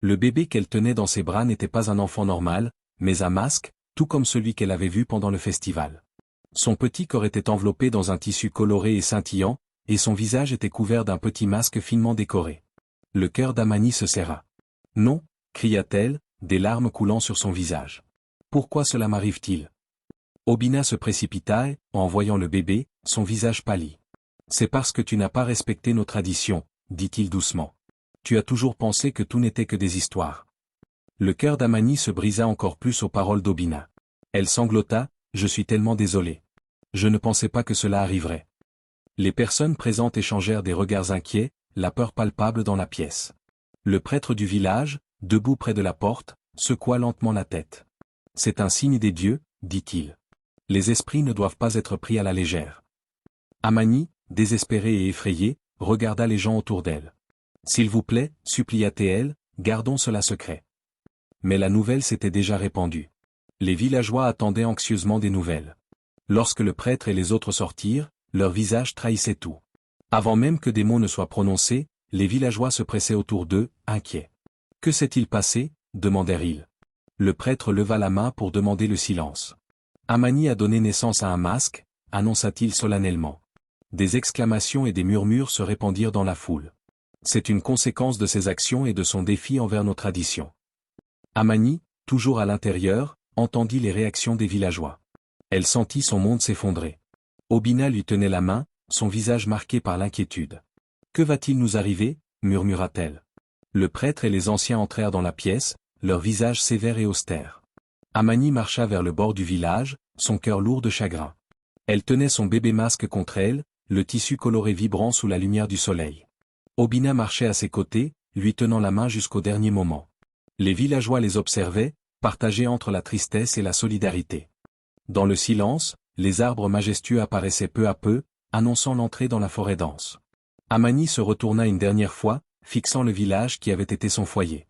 Le bébé qu'elle tenait dans ses bras n'était pas un enfant normal, mais un masque, tout comme celui qu'elle avait vu pendant le festival. Son petit corps était enveloppé dans un tissu coloré et scintillant, et son visage était couvert d'un petit masque finement décoré. Le cœur d'Amani se serra. « Non » cria-t-elle, des larmes coulant sur son visage. « Pourquoi cela m'arrive-t-il » Obina se précipita et, en voyant le bébé, son visage pâlit. « C'est parce que tu n'as pas respecté nos traditions, » dit-il doucement. « Tu as toujours pensé que tout n'était que des histoires. » Le cœur d'Amani se brisa encore plus aux paroles d'Obina. Elle sanglota, « Je suis tellement désolée. Je ne pensais pas que cela arriverait. » Les personnes présentes échangèrent des regards inquiets, la peur palpable dans la pièce. Le prêtre du village, debout près de la porte, secoua lentement la tête. « C'est un signe des dieux, » dit-il. « Les esprits ne doivent pas être pris à la légère. » Amani, désespérée et effrayée, regarda les gens autour d'elle. « S'il vous plaît, supplia-t-elle, gardons cela secret. » Mais la nouvelle s'était déjà répandue. Les villageois attendaient anxieusement des nouvelles. Lorsque le prêtre et les autres sortirent, leur visage trahissait tout. Avant même que des mots ne soient prononcés, les villageois se pressaient autour d'eux, inquiets. « Que s'est-il passé » demandèrent-ils. Le prêtre leva la main pour demander le silence. « Amani a donné naissance à un masque » annonça-t-il solennellement. Des exclamations et des murmures se répandirent dans la foule. C'est une conséquence de ses actions et de son défi envers nos traditions. Amani, toujours à l'intérieur, entendit les réactions des villageois. Elle sentit son monde s'effondrer. Obina lui tenait la main, son visage marqué par l'inquiétude. « Que va-t-il nous arriver » murmura-t-elle. Le prêtre et les anciens entrèrent dans la pièce, leurs visages sévères et austères. Amani marcha vers le bord du village, son cœur lourd de chagrin. Elle tenait son bébé masque contre elle, le tissu coloré vibrant sous la lumière du soleil. Obina marchait à ses côtés, lui tenant la main jusqu'au dernier moment. Les villageois les observaient, partagés entre la tristesse et la solidarité. Dans le silence, les arbres majestueux apparaissaient peu à peu, annonçant l'entrée dans la forêt dense. Amani se retourna une dernière fois, fixant le village qui avait été son foyer.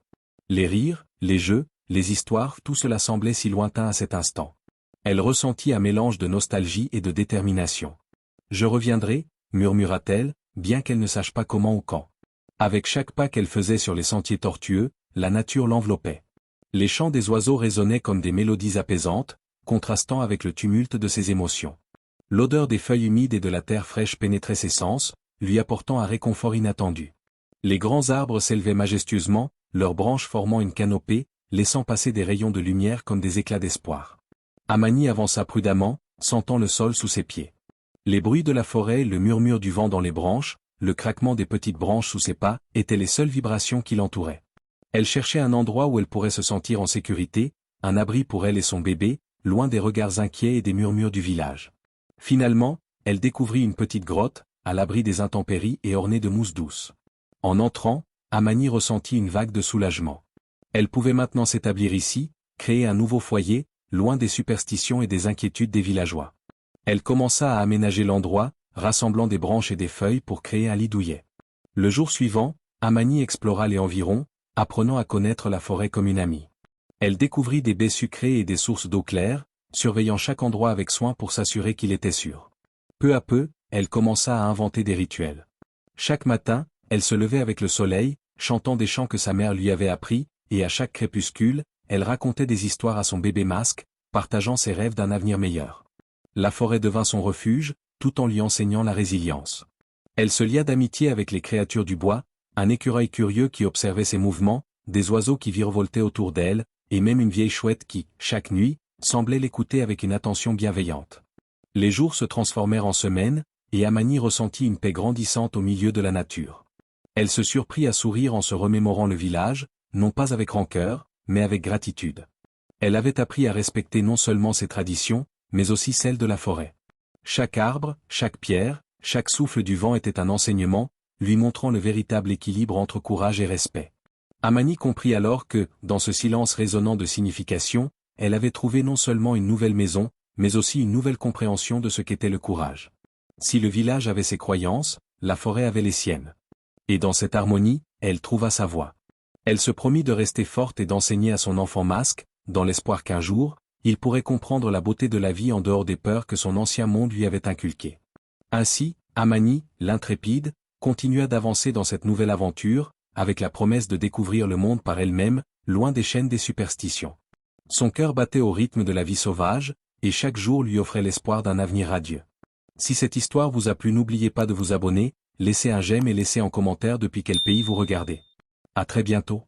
Les rires, les jeux, les histoires, tout cela semblait si lointain à cet instant. Elle ressentit un mélange de nostalgie et de détermination. « Je reviendrai » murmura-t-elle, bien qu'elle ne sache pas comment ou quand. Avec chaque pas qu'elle faisait sur les sentiers tortueux, la nature l'enveloppait. Les chants des oiseaux résonnaient comme des mélodies apaisantes, contrastant avec le tumulte de ses émotions. L'odeur des feuilles humides et de la terre fraîche pénétrait ses sens, lui apportant un réconfort inattendu. Les grands arbres s'élevaient majestueusement, leurs branches formant une canopée, laissant passer des rayons de lumière comme des éclats d'espoir. Amani avança prudemment, sentant le sol sous ses pieds. Les bruits de la forêt, le murmure du vent dans les branches, le craquement des petites branches sous ses pas, étaient les seules vibrations qui l'entouraient. Elle cherchait un endroit où elle pourrait se sentir en sécurité, un abri pour elle et son bébé, loin des regards inquiets et des murmures du village. Finalement, elle découvrit une petite grotte, à l'abri des intempéries et ornée de mousse douce. En entrant, Amani ressentit une vague de soulagement. Elle pouvait maintenant s'établir ici, créer un nouveau foyer, loin des superstitions et des inquiétudes des villageois. Elle commença à aménager l'endroit, rassemblant des branches et des feuilles pour créer un lit douillet. Le jour suivant, Amani explora les environs, apprenant à connaître la forêt comme une amie. Elle découvrit des baies sucrées et des sources d'eau claire, surveillant chaque endroit avec soin pour s'assurer qu'il était sûr. Peu à peu, elle commença à inventer des rituels. Chaque matin, elle se levait avec le soleil, chantant des chants que sa mère lui avait appris, et à chaque crépuscule, elle racontait des histoires à son bébé masque, partageant ses rêves d'un avenir meilleur. La forêt devint son refuge, tout en lui enseignant la résilience. Elle se lia d'amitié avec les créatures du bois, un écureuil curieux qui observait ses mouvements, des oiseaux qui virevoltaient autour d'elle, et même une vieille chouette qui, chaque nuit, semblait l'écouter avec une attention bienveillante. Les jours se transformèrent en semaines, et Amani ressentit une paix grandissante au milieu de la nature. Elle se surprit à sourire en se remémorant le village, non pas avec rancœur, mais avec gratitude. Elle avait appris à respecter non seulement ses traditions, mais aussi celles de la forêt. Chaque arbre, chaque pierre, chaque souffle du vent était un enseignement, lui montrant le véritable équilibre entre courage et respect. Amani comprit alors que, dans ce silence résonnant de signification, elle avait trouvé non seulement une nouvelle maison, mais aussi une nouvelle compréhension de ce qu'était le courage. Si le village avait ses croyances, la forêt avait les siennes. Et dans cette harmonie, elle trouva sa voie. Elle se promit de rester forte et d'enseigner à son enfant masque, dans l'espoir qu'un jour, il pourrait comprendre la beauté de la vie en dehors des peurs que son ancien monde lui avait inculquées. Ainsi, Amani, l'intrépide, continua d'avancer dans cette nouvelle aventure, avec la promesse de découvrir le monde par elle-même, loin des chaînes des superstitions. Son cœur battait au rythme de la vie sauvage, et chaque jour lui offrait l'espoir d'un avenir radieux. Si cette histoire vous a plu, n'oubliez pas de vous abonner, laissez un j'aime et laissez en commentaire depuis quel pays vous regardez. À très bientôt.